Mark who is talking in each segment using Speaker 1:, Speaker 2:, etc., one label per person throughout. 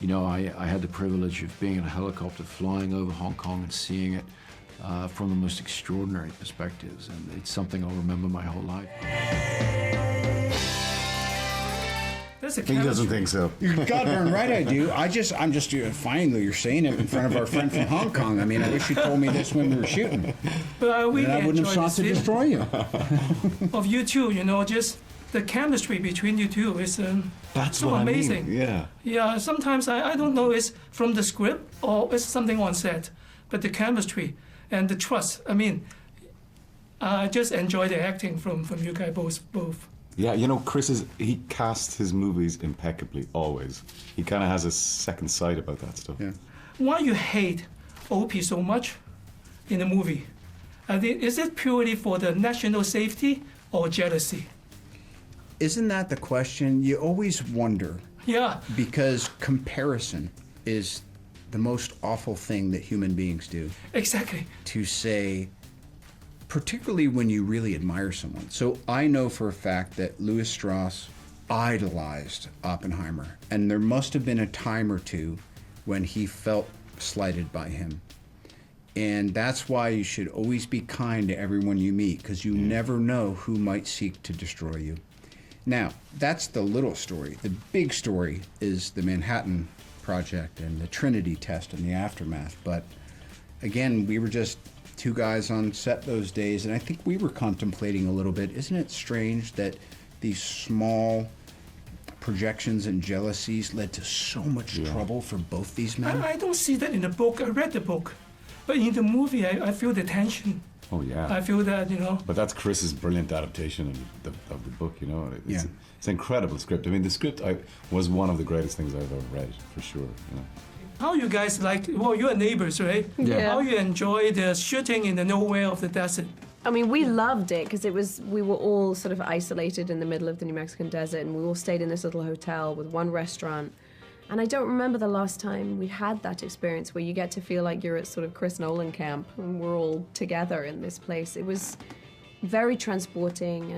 Speaker 1: You know, I had the privilege of being in a helicopter flying over Hong Kong and seeing it from the most extraordinary perspectives, and it's something I'll remember my whole life.
Speaker 2: He doesn't think so.
Speaker 3: You're goddamn right I do. I'm just finally you're saying it in front of our friend from Hong Kong. I mean, I wish you told me this when we were shooting.
Speaker 4: But I really
Speaker 3: I wouldn't have sought to destroy you.
Speaker 4: Of you two, you know, just the chemistry between you two is
Speaker 2: That's
Speaker 4: so
Speaker 2: what
Speaker 4: amazing.
Speaker 2: I mean. Yeah.
Speaker 4: Yeah, sometimes I don't know it's from the script or it's something on set, but the chemistry and the trust. I mean, I just enjoy the acting from you guys both.
Speaker 2: Yeah, you know, he casts his movies impeccably, always. He kind of has a second sight about that stuff.
Speaker 3: Yeah.
Speaker 4: Why you hate Opie so much in the movie? Is it purely for the national safety or jealousy?
Speaker 3: Isn't that the question? You always wonder.
Speaker 4: Yeah.
Speaker 3: Because comparison is the most awful thing that human beings do.
Speaker 4: Exactly.
Speaker 3: To say, particularly when you really admire someone. So I know for a fact that Louis Strauss idolized Oppenheimer, and there must have been a time or two when he felt slighted by him. And that's why you should always be kind to everyone you meet, because you never know who might seek to destroy you. Now, that's the little story. The big story is the Manhattan Project and the Trinity test and the aftermath. But again, we were just two guys on set those days, and I think we were contemplating a little bit, isn't it strange that these small projections and jealousies led to so much trouble for both these men?
Speaker 4: I don't see that in the book. I read the book. But in the movie, I feel the tension.
Speaker 2: Oh, yeah.
Speaker 4: I feel that, you know.
Speaker 2: But that's Chris's brilliant adaptation of the book, you know. It's an incredible script. I mean, the script was one of the greatest things I've ever read, for sure. You know.
Speaker 4: How you guys well, you're neighbors, right?
Speaker 5: Yeah.
Speaker 4: How you enjoy the shooting in the nowhere of the desert?
Speaker 5: I mean, we loved it because we were all sort of isolated in the middle of the New Mexican desert, and we all stayed in this little hotel with one restaurant. And I don't remember the last time we had that experience where you get to feel like you're at sort of Chris Nolan camp and we're all together in this place. It was very transporting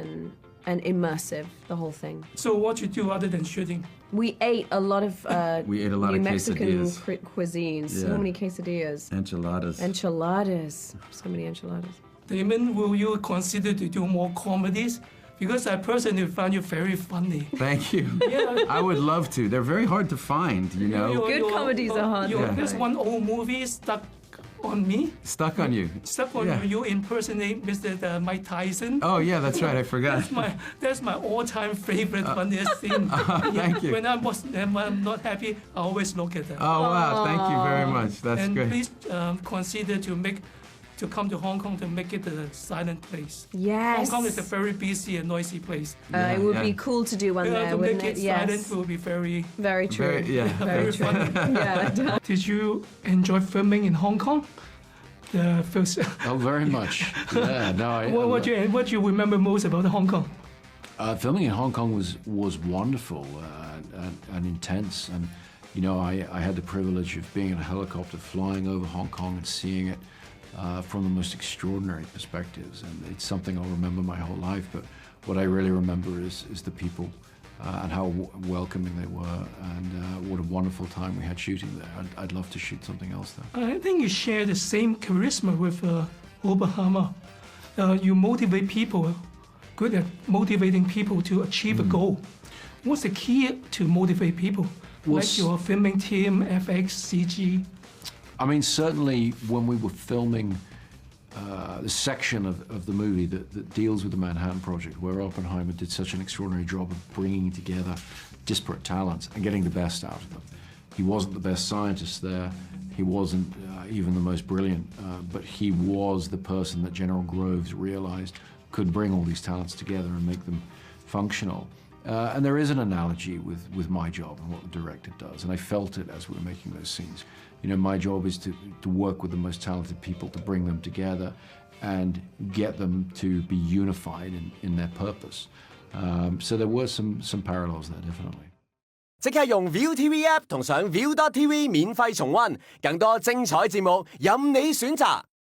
Speaker 5: and immersive, the whole thing.
Speaker 4: So what you do other than shooting?
Speaker 5: We ate a lot of
Speaker 6: we ate a lot
Speaker 5: New
Speaker 6: of
Speaker 5: Mexican
Speaker 6: quesadillas.
Speaker 5: cuisines.
Speaker 6: Yeah.
Speaker 5: So many quesadillas.
Speaker 6: Enchiladas.
Speaker 5: So many enchiladas.
Speaker 4: Damon, will you consider to do more comedies? Because I personally found you very funny.
Speaker 6: Thank you.
Speaker 4: Yeah.
Speaker 6: I would love to. They're very hard to find, you know.
Speaker 5: Good comedies are hard to find.
Speaker 4: There's one old movie stuck on me.
Speaker 6: Stuck on you.
Speaker 4: Stuck on you impersonate Mr. Mike Tyson.
Speaker 6: Oh yeah, that's right. I forgot.
Speaker 4: That's my all-time favorite funniest scene.
Speaker 6: Thank you.
Speaker 4: When I'm not happy, I always look at that.
Speaker 6: Oh wow, thank you very much. That's
Speaker 4: and
Speaker 6: great.
Speaker 4: please consider to come to Hong Kong to make it a silent place.
Speaker 5: Yes.
Speaker 4: Hong Kong is a very busy and noisy place.
Speaker 5: It would be cool to do one there,
Speaker 4: To
Speaker 5: wouldn't
Speaker 4: make it
Speaker 5: it?
Speaker 4: silent will be very
Speaker 5: Very true.
Speaker 4: very
Speaker 5: true.
Speaker 4: funny.
Speaker 5: Yeah.
Speaker 4: Did you enjoy filming in Hong Kong? The first.
Speaker 1: Oh, very much. Yeah, no.
Speaker 4: What do you remember most about Hong Kong?
Speaker 1: Filming in Hong Kong was wonderful and intense, and you know, I had the privilege of being in a helicopter flying over Hong Kong and seeing it from the most extraordinary perspectives, and it's something I'll remember my whole life. But what I really remember is the people and how welcoming they were, and what a wonderful time we had shooting there. I'd love to shoot something else there.
Speaker 4: I think you share the same charisma with奧本海默. You motivate people, good at motivating people to achieve a goal. What's the key to motivate people? Like your filming team, FX, CG?
Speaker 1: I mean, certainly when we were filming the section of the movie that deals with the Manhattan Project, where Oppenheimer did such an extraordinary job of bringing together disparate talents and getting the best out of them. He wasn't the best scientist there. He wasn't even the most brilliant, but he was the person that General Groves realized could bring all these talents together and make them functional. And there is an analogy with my job and what the director does, and I felt it as we were making those scenes. You know, my job is to work with the most talented people, to bring them together and get them to be unified in their purpose. So there were some parallels there, definitely.
Speaker 7: 即刻用 ViuTV App 同上 ViuTV 免費重溫，更多精彩節目任你選擇。